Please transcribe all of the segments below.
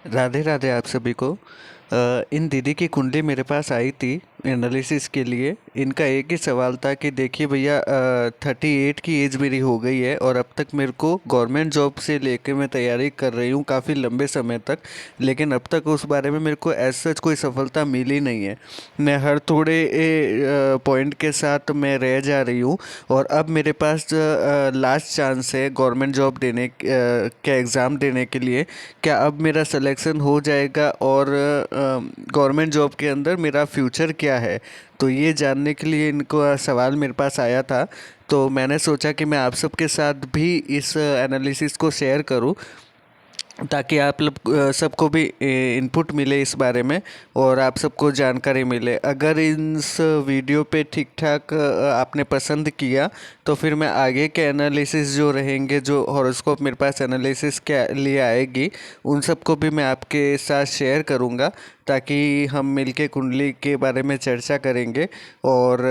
राधे राधे आप सभी को। इन दीदी की कुंडली मेरे पास आई थी एनालिसिस के लिए। इनका एक ही सवाल था कि देखिए भैया, 38 की एज मेरी हो गई है और अब तक मेरे को गवर्नमेंट जॉब से लेके मैं तैयारी कर रही हूँ काफ़ी लंबे समय तक, लेकिन अब तक उस बारे में मेरे को एज सच कोई सफलता मिली नहीं है। मैं हर थोड़े पॉइंट के साथ मैं रह जा रही हूँ और अब मेरे पास लास्ट चांस है गवर्नमेंट जॉब देने का एग्ज़ाम देने के लिए। क्या अब मेरा सिलेक्शन हो जाएगा और गवर्नमेंट जॉब के अंदर मेरा फ्यूचर क्या है? तो ये जानने के लिए इनको सवाल मेरे पास आया था। तो मैंने सोचा कि मैं आप सबके साथ भी इस एनालिसिस को शेयर करूं, ताकि आप लोग सबको भी इनपुट मिले इस बारे में और आप सबको जानकारी मिले। अगर इस वीडियो पे ठीक ठाक आपने पसंद किया तो फिर मैं आगे के एनालिसिस जो रहेंगे, जो हॉरोस्कोप मेरे पास एनालिसिस के लिए आएगी, उन सबको भी मैं आपके साथ शेयर करूँगा, ताकि हम मिलके कुंडली के बारे में चर्चा करेंगे और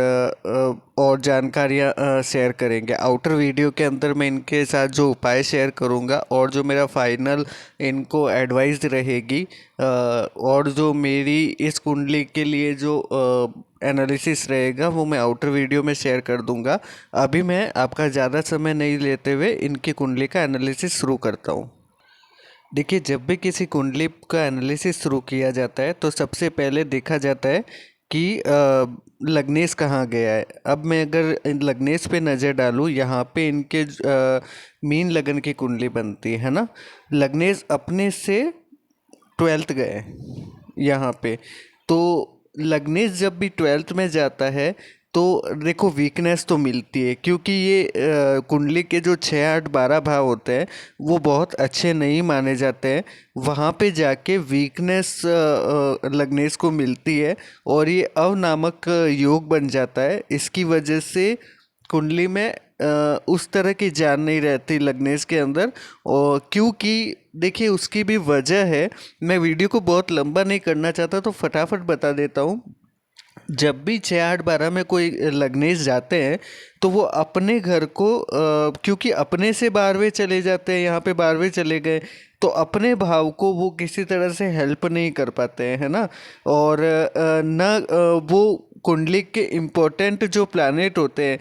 जानकारियाँ शेयर करेंगे। आउटर वीडियो के अंदर मैं इनके साथ जो उपाय शेयर करूँगा और जो मेरा फाइनल इनको एडवाइस रहेगी, और जो मेरी इस कुंडली के लिए जो एनालिसिस रहेगा वो मैं आउटर वीडियो में शेयर कर दूंगा। अभी मैं आपका ज़्यादा समय नहीं लेते हुए इनकी कुंडली का एनालिसिस शुरू करता हूँ। देखिए, जब भी किसी कुंडली का एनालिसिस शुरू किया जाता है तो सबसे पहले देखा जाता है कि लग्नेश कहाँ गया है। अब मैं अगर इन लग्नेश पे नज़र डालूँ, यहाँ पे इनके मीन लगन की कुंडली बनती है ना। लग्नेश अपने से 12th गए यहाँ पे। तो लग्नेश जब भी 12th में जाता है तो देखो वीकनेस तो मिलती है, क्योंकि ये कुंडली के जो 6 8 12 भाव होते हैं वो बहुत अच्छे नहीं माने जाते हैं। वहाँ पे जाके वीकनेस लग्नेश को मिलती है और ये अव नामक योग बन जाता है। इसकी वजह से कुंडली में उस तरह की जान नहीं रहती लग्नेश के अंदर। और क्योंकि देखिए उसकी भी वजह है। मैं वीडियो को बहुत लंबा नहीं करना चाहता तो फटाफट बता देता हूँ। जब भी 6 8 12 में कोई लग्नेश जाते हैं तो वो अपने घर को क्योंकि अपने से 12वें चले जाते हैं, यहाँ पे 12वें चले गए, तो अपने भाव को वो किसी तरह से हेल्प नहीं कर पाते हैं, है ना। और वो कुंडली के इम्पोर्टेंट जो प्लैनेट होते हैं,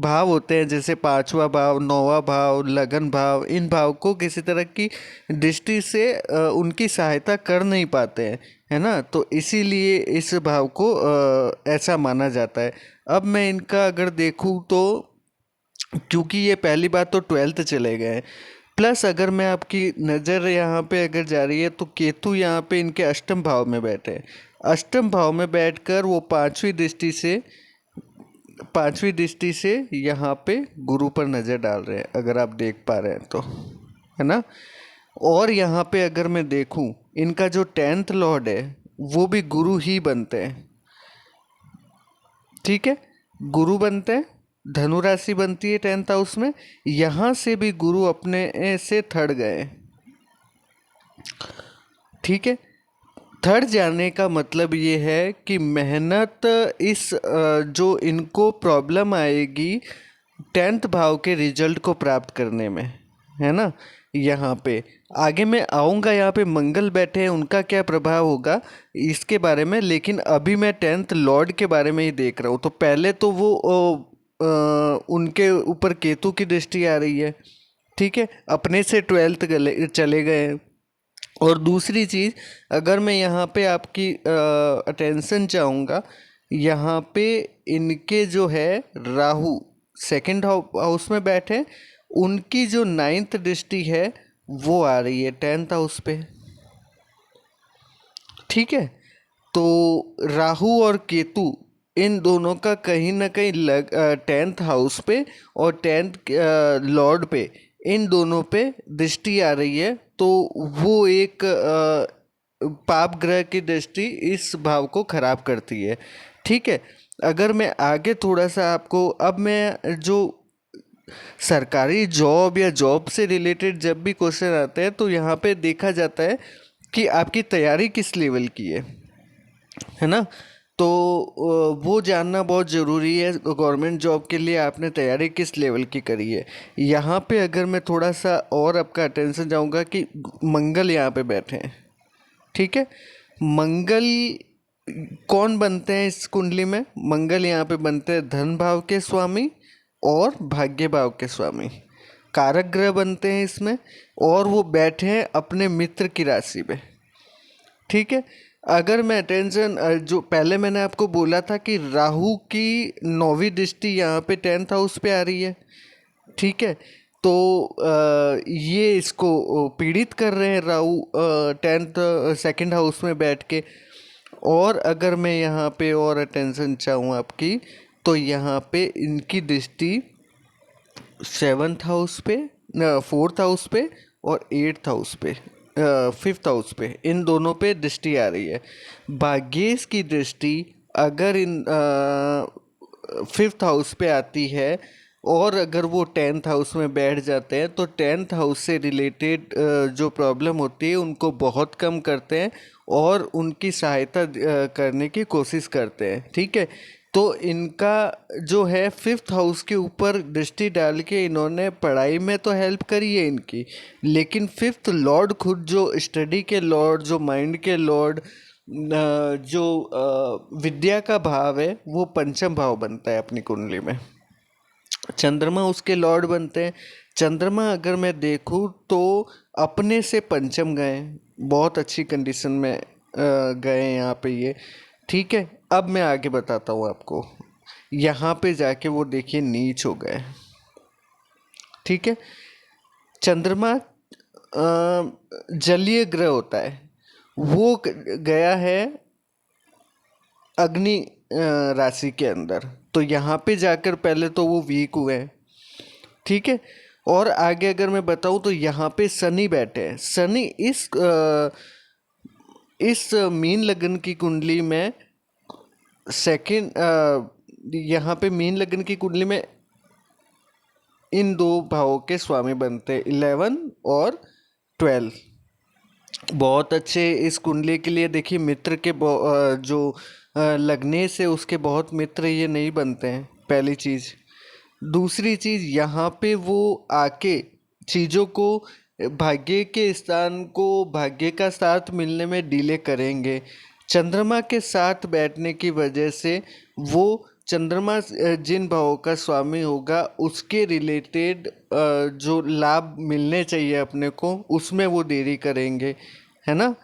भाव होते हैं, जैसे 5वां भाव, 9वां भाव, लगन भाव, इन भाव को किसी तरह की दृष्टि से उनकी सहायता कर नहीं पाते हैं, है ना। तो इसीलिए इस भाव को ऐसा माना जाता है। अब मैं इनका अगर देखूं तो क्योंकि ये पहली बात तो 12th चले गए, प्लस अगर मैं आपकी नज़र यहाँ पे अगर जा रही है तो केतु यहाँ पे इनके अष्टम भाव में बैठे हैं। अष्टम भाव में बैठकर वो पांचवी दृष्टि से यहाँ पे गुरु पर नज़र डाल रहे हैं, अगर आप देख पा रहे हैं तो, है ना। और यहाँ पे अगर मैं देखूं, इनका जो 10th लॉर्ड है वो भी गुरु ही बनते हैं, ठीक है। गुरु बनते हैं, धनु राशि बनती है 10th हाउस में। यहाँ से भी गुरु अपने से थर्ड गए, ठीक है। थर्ड जाने का मतलब ये है कि मेहनत इस जो इनको प्रॉब्लम आएगी 10th भाव के रिजल्ट को प्राप्त करने में, है ना। यहाँ पे आगे मैं आऊँगा, यहाँ पे मंगल बैठे हैं, उनका क्या प्रभाव होगा इसके बारे में, लेकिन अभी मैं 10th लॉर्ड के बारे में ही देख रहा हूँ। तो पहले तो वो उनके ऊपर केतु की दृष्टि आ रही है, ठीक है, अपने से 12th गले चले गए हैं। और दूसरी चीज़, अगर मैं यहाँ पे आपकी अटेंशन चाहूँगा, यहाँ पे इनके जो है राहु सेकंड हाउस में बैठे, उनकी जो 9th दृष्टि है वो आ रही है 10th हाउस पे, ठीक है। तो राहु और केतु इन दोनों का कहीं ना कहीं 10th हाउस पे और 10th लॉर्ड पे, इन दोनों पे दृष्टि आ रही है। तो वो एक पाप ग्रह की दृष्टि इस भाव को खराब करती है, ठीक है। अगर मैं आगे थोड़ा सा आपको, अब मैं जो सरकारी जॉब या जॉब से रिलेटेड जब भी क्वेश्चन आते हैं तो यहाँ पे देखा जाता है कि आपकी तैयारी किस लेवल की है ना। तो वो जानना बहुत ज़रूरी है गवर्नमेंट जॉब के लिए आपने तैयारी किस लेवल की करी है। यहाँ पे अगर मैं थोड़ा सा और आपका अटेंशन चाहूँगा कि मंगल यहाँ पे बैठे हैं, ठीक है। मंगल कौन बनते हैं इस कुंडली में? मंगल यहाँ पे बनते हैं धन भाव के स्वामी और भाग्य भाव के स्वामी, कारक ग्रह बनते हैं इसमें। और वो बैठे हैं अपने मित्र की राशि पे, ठीक है। अगर मैं अटेंशन जो पहले मैंने आपको बोला था कि राहु की 9वीं दृष्टि यहाँ पे 10th हाउस पे आ रही है, ठीक है। तो ये इसको पीड़ित कर रहे हैं राहु 10th सेकंड हाउस में बैठ के। और अगर मैं यहाँ पे और अटेंशन चाहूँ आपकी, तो यहाँ पे इनकी दृष्टि 7th हाउस पे, 4th हाउस पे और 8th हाउस पे, 5th हाउस पे, इन दोनों पे दृष्टि आ रही है। भाग्येश की दृष्टि अगर इन 5th हाउस पे आती है और अगर वो 10th हाउस में बैठ जाते हैं तो 10th हाउस से रिलेटेड जो प्रॉब्लम होती है उनको बहुत कम करते हैं और उनकी सहायता करने की कोशिश करते हैं, ठीक है। तो इनका जो है 5th हाउस के ऊपर दृष्टि डाल के इन्होंने पढ़ाई में तो हेल्प करी है इनकी, लेकिन 5th लॉर्ड खुद जो स्टडी के लॉर्ड, जो माइंड के लॉर्ड, जो विद्या का भाव है, वो पंचम भाव बनता है अपनी कुंडली में। चंद्रमा उसके लॉर्ड बनते हैं। चंद्रमा अगर मैं देखूं तो अपने से पंचम गए, बहुत अच्छी कंडीशन में गए यहाँ पे ये, ठीक है। अब मैं आगे बताता हूँ आपको। यहाँ पे जाके वो देखिए नीच हो गए, ठीक है। चंद्रमा जलीय ग्रह होता है, वो गया है अग्नि राशि के अंदर। तो यहाँ पे जाकर पहले तो वो वीक हुए हैं, ठीक है। और आगे अगर मैं बताऊँ तो यहाँ पे शनि बैठे हैं। शनि इस मीन लगन की कुंडली में यहाँ पे मीन लगन की कुंडली में इन दो भावों के स्वामी बनते हैं, 11 और 12। बहुत अच्छे इस कुंडली के लिए देखिए मित्र के जो लगने से उसके बहुत मित्र ये नहीं बनते हैं, पहली चीज़। दूसरी चीज़ यहाँ पे वो आके चीज़ों को, भाग्य के स्थान को, भाग्य का साथ मिलने में डिले करेंगे। चंद्रमा के साथ बैठने की वजह से वो चंद्रमा जिन भावों का स्वामी होगा उसके रिलेटेड जो लाभ मिलने चाहिए अपने को, उसमें वो देरी करेंगे, है ना।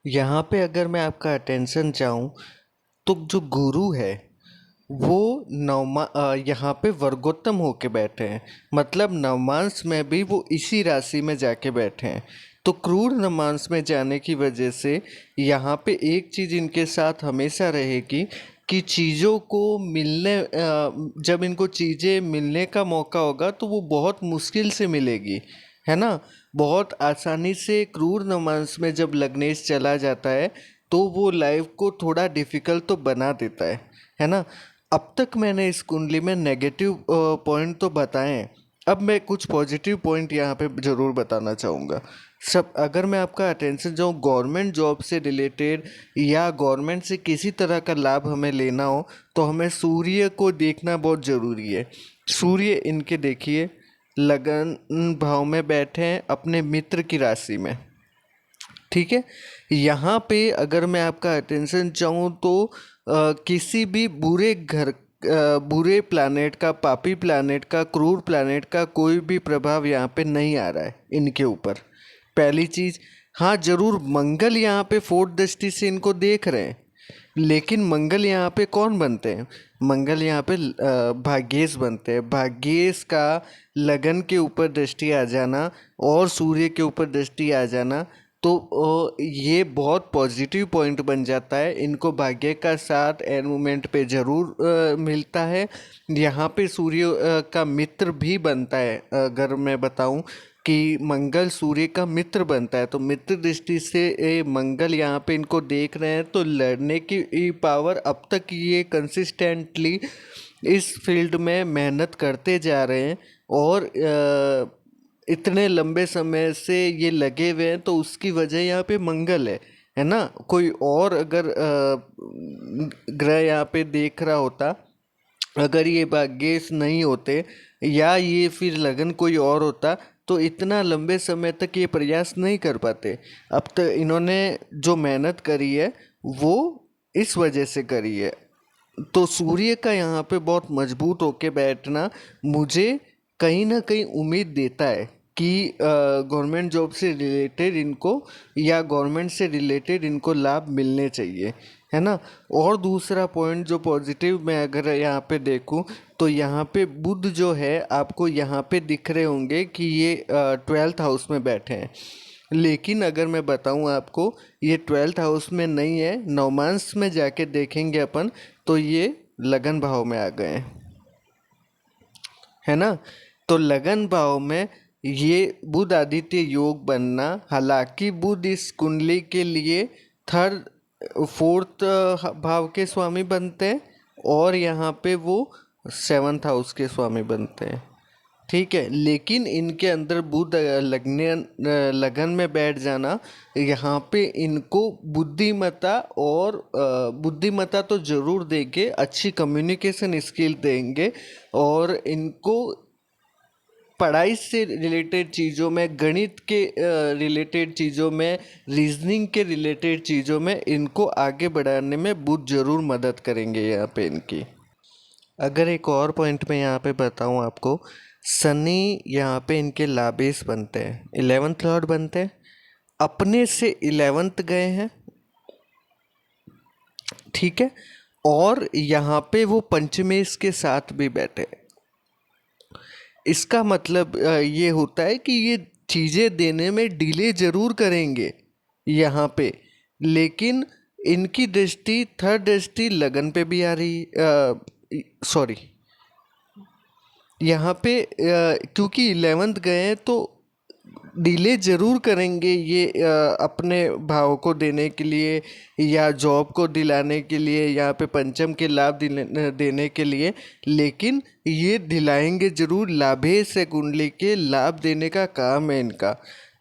यहाँ पे अगर मैं आपका अटेंशन चाहूँ तो जो गुरु है वो यहाँ पे वर्गोत्तम होके बैठे हैं, मतलब नवमांश में भी वो इसी राशि में जाके बैठे हैं। तो क्रूर नवमांश में जाने की वजह से यहाँ पे एक चीज़ इनके साथ हमेशा रहेगी कि चीज़ों को जब इनको चीज़ें मिलने का मौका होगा तो वो बहुत मुश्किल से मिलेगी, है ना। बहुत आसानी से क्रूर नवमांश में जब लग्नेश चला जाता है तो वो लाइफ को थोड़ा डिफ़िकल्ट तो बना देता है ना। अब तक मैंने इस कुंडली में नेगेटिव पॉइंट तो बताए हैं, अब मैं कुछ पॉजिटिव पॉइंट यहाँ पे ज़रूर बताना चाहूँगा। सब अगर मैं आपका अटेंशन चाहूँ गवर्नमेंट जॉब से रिलेटेड या गवर्नमेंट से किसी तरह का लाभ हमें लेना हो तो हमें सूर्य को देखना बहुत ज़रूरी है। सूर्य इनके देखिए लगन भाव में बैठे हैं अपने मित्र की राशि में, ठीक है। यहाँ पे अगर मैं आपका अटेंशन चाहूँ तो किसी भी बुरे प्लैनेट का, पापी प्लैनेट का, क्रूर प्लैनेट का कोई भी प्रभाव यहाँ पे नहीं आ रहा है इनके ऊपर, पहली चीज़। हाँ ज़रूर मंगल यहाँ पे 4th दृष्टि से इनको देख रहे हैं, लेकिन मंगल यहाँ पे कौन बनते हैं? मंगल यहाँ पे भाग्येश बनते हैं। भाग्येश का लगन के ऊपर दृष्टि आ जाना और सूर्य के ऊपर दृष्टि आ जाना तो ये बहुत पॉजिटिव पॉइंट बन जाता है। इनको भाग्य का साथ एंड मोमेंट पे ज़रूर मिलता है। यहाँ पे सूर्य का मित्र भी बनता है। अगर मैं बताऊँ कि मंगल सूर्य का मित्र बनता है तो मित्र दृष्टि से मंगल यहाँ पे इनको देख रहे हैं तो लड़ने की पावर, अब तक ये कंसिस्टेंटली इस फील्ड में मेहनत करते जा रहे हैं और इतने लंबे समय से ये लगे हुए हैं तो उसकी वजह यहाँ पे मंगल है। है ना। कोई और अगर ग्रह यहाँ पे देख रहा होता, अगर ये भाग्येश नहीं होते या ये फिर लगन कोई और होता, तो इतना लंबे समय तक ये प्रयास नहीं कर पाते। अब तक इन्होंने जो मेहनत करी है वो इस वजह से करी है। तो सूर्य का यहाँ पे बहुत मजबूत होके बैठना मुझे कहीं ना कहीं उम्मीद देता है कि गवर्नमेंट जॉब से रिलेटेड इनको या गवर्नमेंट से रिलेटेड इनको लाभ मिलने चाहिए, है ना। और दूसरा पॉइंट जो पॉजिटिव मैं अगर यहाँ पे देखूँ, तो यहाँ पे बुध जो है आपको यहाँ पे दिख रहे होंगे कि ये 12th हाउस में बैठे हैं। लेकिन अगर मैं बताऊं आपको, ये 12th हाउस में नहीं है, नवमांश में जाके देखेंगे अपन तो ये लगन भाव में आ गए हैं, है ना। तो लगन भाव में ये बुध आदित्य योग बनना, हालांकि बुध इस कुंडली के लिए थर्ड फोर्थ भाव के स्वामी बनते हैं और यहाँ पे वो 7th हाउस के स्वामी बनते हैं, ठीक है। लेकिन इनके अंदर बुध लगन में बैठ जाना, यहाँ पे इनको बुद्धिमत्ता और बुद्धिमत्ता तो जरूर देंगे, अच्छी कम्युनिकेशन स्किल देंगे और इनको पढ़ाई से रिलेटेड चीज़ों में, गणित के रिलेटेड चीज़ों में, रीजनिंग के रिलेटेड चीज़ों में इनको आगे बढ़ाने में बुध जरूर मदद करेंगे यहाँ पे इनकी। अगर एक और पॉइंट में यहाँ पे बताऊँ आपको, शनि यहाँ पे इनके लाभेश बनते हैं, 11th लॉर्ड बनते हैं, अपने से 11th गए हैं, ठीक है। और यहाँ पे वो पंचमेश के साथ भी बैठे। इसका मतलब ये होता है कि ये चीज़ें देने में डिले ज़रूर करेंगे यहाँ पे, लेकिन इनकी दृष्टि थर्ड दृष्टि लगन पे भी आ रही, सॉरी यहाँ पे क्योंकि 11th गए हैं तो डिले ज़रूर करेंगे ये अपने भाव को देने के लिए या जॉब को दिलाने के लिए, यहाँ पे पंचम के लाभ देने के लिए, लेकिन ये दिलाएंगे ज़रूर। लाभे से कुंडली के लाभ देने का काम है इनका,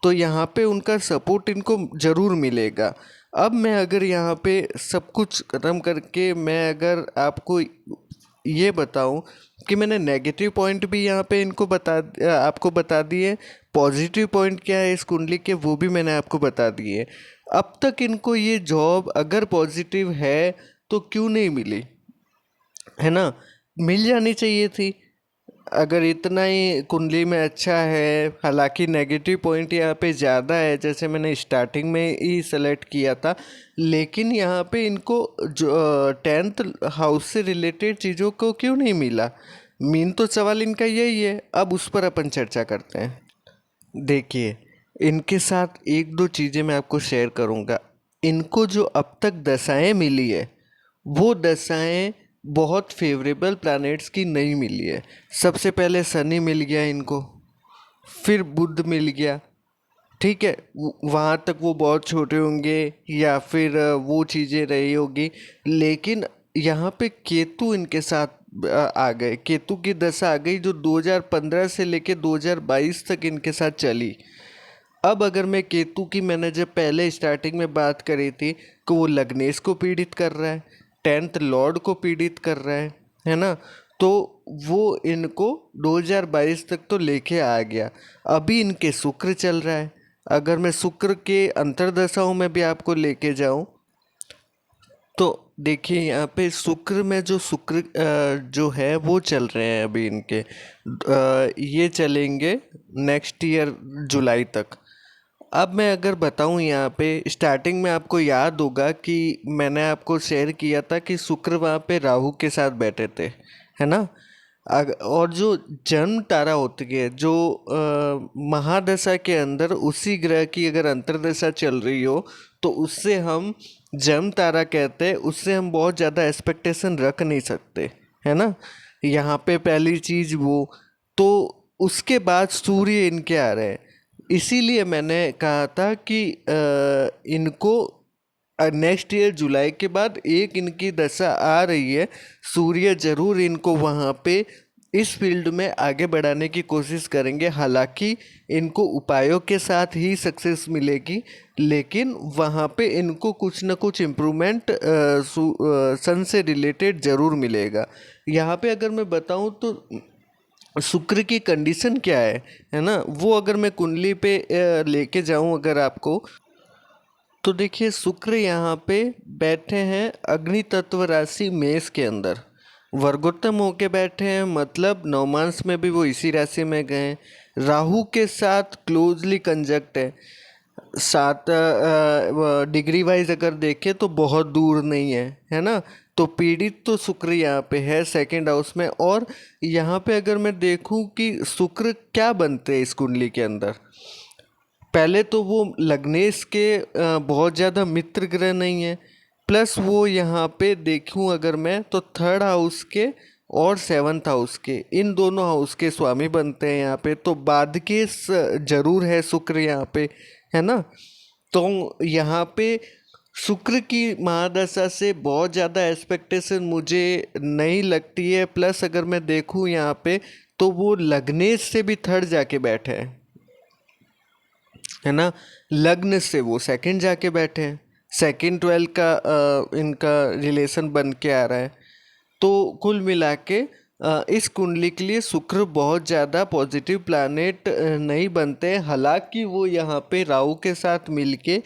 तो यहाँ पे उनका सपोर्ट इनको ज़रूर मिलेगा। अब मैं अगर यहाँ पे सब कुछ ख़त्म करके मैं अगर आपको ये बताऊं कि मैंने नेगेटिव पॉइंट भी यहाँ पे इनको आपको बता दिए, पॉजिटिव पॉइंट क्या है इस कुंडली के वो भी मैंने आपको बता दिए। अब तक इनको ये जॉब अगर पॉजिटिव है तो क्यों नहीं मिली, है ना। मिल जानी चाहिए थी अगर इतना ही कुंडली में अच्छा है। हालांकि नेगेटिव पॉइंट यहाँ पे ज़्यादा है, जैसे मैंने स्टार्टिंग में ही सेलेक्ट किया था, लेकिन यहाँ पे इनको जो 10th हाउस से रिलेटेड चीज़ों को क्यों नहीं मिला, मेन तो सवाल इनका यही है। अब उस पर अपन चर्चा करते हैं। देखिए, इनके साथ एक दो चीज़ें मैं आपको शेयर करूँगा। इनको जो अब तक दशाएं मिली है वो दशाएं बहुत फेवरेबल प्लैनेट्स की नहीं मिली है। सबसे पहले शनि मिल गया इनको, फिर बुध मिल गया, ठीक है। वहाँ तक वो बहुत छोटे होंगे या फिर वो चीज़ें रही होगी, लेकिन यहाँ पे केतु इनके साथ आ गए। केतु की दशा आ गई जो 2015 से लेके 2022 तक इनके साथ चली। अब अगर मैं केतु की, मैंने जब पहले स्टार्टिंग में बात करी थी कि वो लग्नेश को पीड़ित कर रहा है, 10th लॉर्ड को पीड़ित कर रहा है ना, तो वो इनको 2022 तक तो लेके आ गया। अभी इनके शुक्र चल रहा है। अगर मैं शुक्र के अंतर्दशाओं में भी आपको लेके जाऊं तो देखिए यहाँ पे शुक्र में जो शुक्र जो है वो चल रहे हैं अभी इनके, ये चलेंगे नेक्स्ट ईयर जुलाई तक। अब मैं अगर बताऊं यहाँ पे, स्टार्टिंग में आपको याद होगा कि मैंने आपको शेयर किया था कि शुक्र वहाँ पे राहु के साथ बैठे थे, है ना। और जो जन्म तारा होती है, जो महादशा के अंदर उसी ग्रह की अगर अंतर्दशा चल रही हो तो उससे हम जन्म तारा कहते हैं, उससे हम बहुत ज़्यादा एक्सपेक्टेशन रख नहीं सकते, है ना। यहाँ पे पहली चीज़ वो, तो उसके बाद सूर्य इनके आ रहे हैं। इसीलिए मैंने कहा था कि इनको नेक्स्ट ईयर जुलाई के बाद एक इनकी दशा आ रही है, सूर्य जरूर इनको वहाँ पे इस फील्ड में आगे बढ़ाने की कोशिश करेंगे। हालांकि इनको उपायों के साथ ही सक्सेस मिलेगी, लेकिन वहाँ पे इनको कुछ ना कुछ इम्प्रूवमेंट सन से रिलेटेड ज़रूर मिलेगा। यहाँ पे अगर मैं बताऊँ तो शुक्र की कंडीशन क्या है ना, वो अगर मैं कुंडली पे लेके जाऊँ अगर आपको, तो देखिए शुक्र यहाँ पे बैठे हैं अग्नि तत्व राशि मेष के अंदर, वर्गोत्तम होके बैठे हैं, मतलब नवमांश में भी वो इसी राशि में गए। राहु के साथ क्लोजली कंजक्ट है, 7 डिग्री वाइज अगर देखें तो बहुत दूर नहीं है ना। तो पीड़ित तो शुक्र यहाँ पे है सेकंड हाउस में। और यहाँ पे अगर मैं देखूँ कि शुक्र क्या बनते हैं इस कुंडली के अंदर, पहले तो वो लग्नेश के बहुत ज़्यादा मित्र ग्रह नहीं है, प्लस वो यहाँ पे देखूँ अगर मैं तो थर्ड हाउस के और सेवन्थ हाउस के, इन दोनों हाउस के स्वामी बनते हैं यहाँ पे। तो बाद के जरूर है शुक्र यहाँ पे, है ना। तो यहाँ पे शुक्र की महादशा से बहुत ज़्यादा एक्सपेक्टेशन मुझे नहीं लगती है। प्लस अगर मैं देखूँ यहाँ पे तो वो लग्नेश से भी थर्ड जाके बैठे हैं, है ना। लग्न से वो सेकंड जाके बैठे हैं, सेकंड 12 का इनका रिलेशन बन के आ रहा है। तो कुल मिला के इस कुंडली के लिए शुक्र बहुत ज़्यादा पॉजिटिव प्लैनेट नहीं बनते हैं। हालांकि वो यहाँ पे राहु के साथ मिलके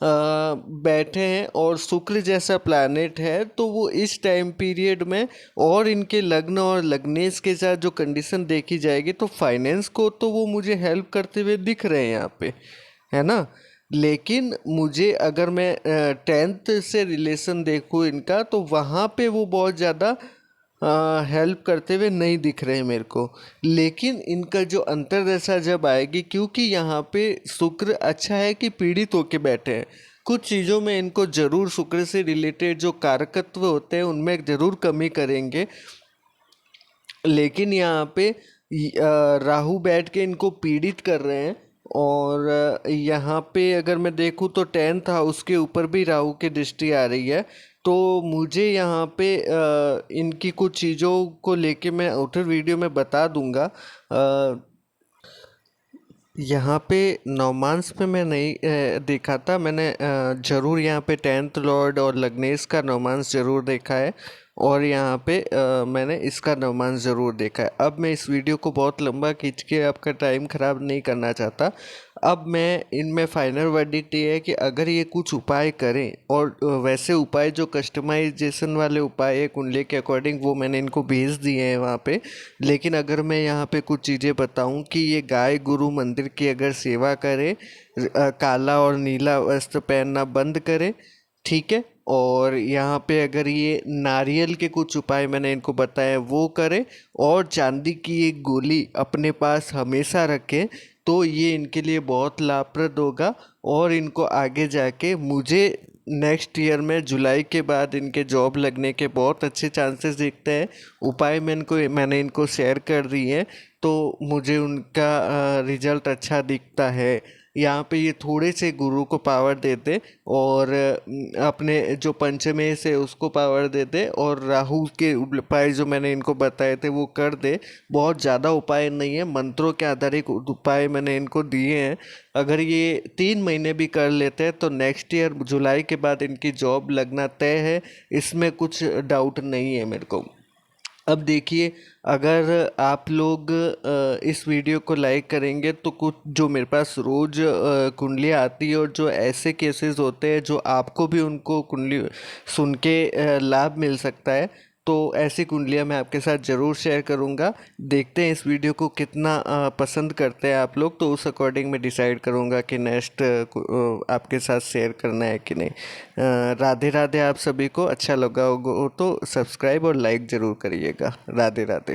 बैठे हैं, और शुक्र जैसा प्लैनेट है तो वो इस टाइम पीरियड में, और इनके लग्न और लग्नेश के साथ जो कंडीशन देखी जाएगी तो फाइनेंस को तो वो मुझे हेल्प करते हुए दिख रहे हैं यहाँ पे, है ना। लेकिन मुझे अगर मैं 10th से रिलेशन देखूँ इनका, तो वहाँ पे वो बहुत ज़्यादा हेल्प करते हुए नहीं दिख रहे मेरे को। लेकिन इनका जो अंतर्दशा जब आएगी, क्योंकि यहाँ पे शुक्र अच्छा है कि पीड़ित होके बैठे हैं, कुछ चीज़ों में इनको ज़रूर शुक्र से रिलेटेड जो कारकत्व होते हैं उनमें ज़रूर कमी करेंगे। लेकिन यहाँ पे राहु बैठ के इनको पीड़ित कर रहे हैं। और यहाँ पे अगर मैं देखूँ तो 10th हाउस के ऊपर भी राहु की दृष्टि आ रही है। तो मुझे यहाँ पे इनकी कुछ चीज़ों को लेके मैं आउटर वीडियो में बता दूंगा। यहाँ पे नवमांश में मैं नहीं देखा था, मैंने ज़रूर यहाँ पे 10th लॉर्ड और लग्नेश का नवमांश ज़रूर देखा है, और यहाँ पे मैंने इसका नवमांश ज़रूर देखा है। अब मैं इस वीडियो को बहुत लंबा खींच के आपका टाइम ख़राब नहीं करना चाहता। अब मैं इनमें फाइनल वर्डिक्ट ये है कि अगर ये कुछ उपाय करें, और वैसे उपाय जो कस्टमाइजेशन वाले उपाय है कुंडली के अकॉर्डिंग वो मैंने इनको भेज दिए हैं वहाँ पे। लेकिन अगर मैं यहाँ पे कुछ चीज़ें बताऊँ कि ये गाय गुरु मंदिर की अगर सेवा करें, काला और नीला वस्त्र पहनना बंद करें, ठीक है। और यहाँ पे अगर ये नारियल के कुछ उपाय मैंने इनको बताए वो करें, और चांदी की एक गोली अपने पास हमेशा रखें, तो ये इनके लिए बहुत लाभप्रद होगा। और इनको आगे जाके मुझे नेक्स्ट ईयर में जुलाई के बाद इनके जॉब लगने के बहुत अच्छे चांसेस दिखते हैं। उपाय मैंने इनको शेयर कर दिए हैं, तो मुझे उनका रिजल्ट अच्छा दिखता है। यहाँ पे ये थोड़े से गुरु को पावर दे दे, और अपने जो पंचमेश है उसको पावर दे दे, और राहु के उपाय जो मैंने इनको बताए थे वो कर दे। बहुत ज़्यादा उपाय नहीं है, मंत्रों के आधारित उपाय मैंने इनको दिए हैं। अगर ये 3 महीने भी कर लेते हैं तो नेक्स्ट ईयर जुलाई के बाद इनकी जॉब लगना तय है, इसमें कुछ डाउट नहीं है मेरे को। अब देखिए, अगर आप लोग इस वीडियो को लाइक करेंगे तो कुछ जो मेरे पास रोज़ कुंडलियाँ आती है, और जो ऐसे केसेस होते हैं जो आपको भी उनको कुंडली सुन के लाभ मिल सकता है, तो ऐसी कुंडलियाँ मैं आपके साथ ज़रूर शेयर करूँगा। देखते हैं इस वीडियो को कितना पसंद करते हैं आप लोग, तो उस अकॉर्डिंग मैं डिसाइड करूँगा कि नेक्स्ट आपके साथ शेयर करना है कि नहीं। राधे राधे। आप सभी को अच्छा लगा होगा तो सब्सक्राइब और लाइक ज़रूर करिएगा। राधे राधे।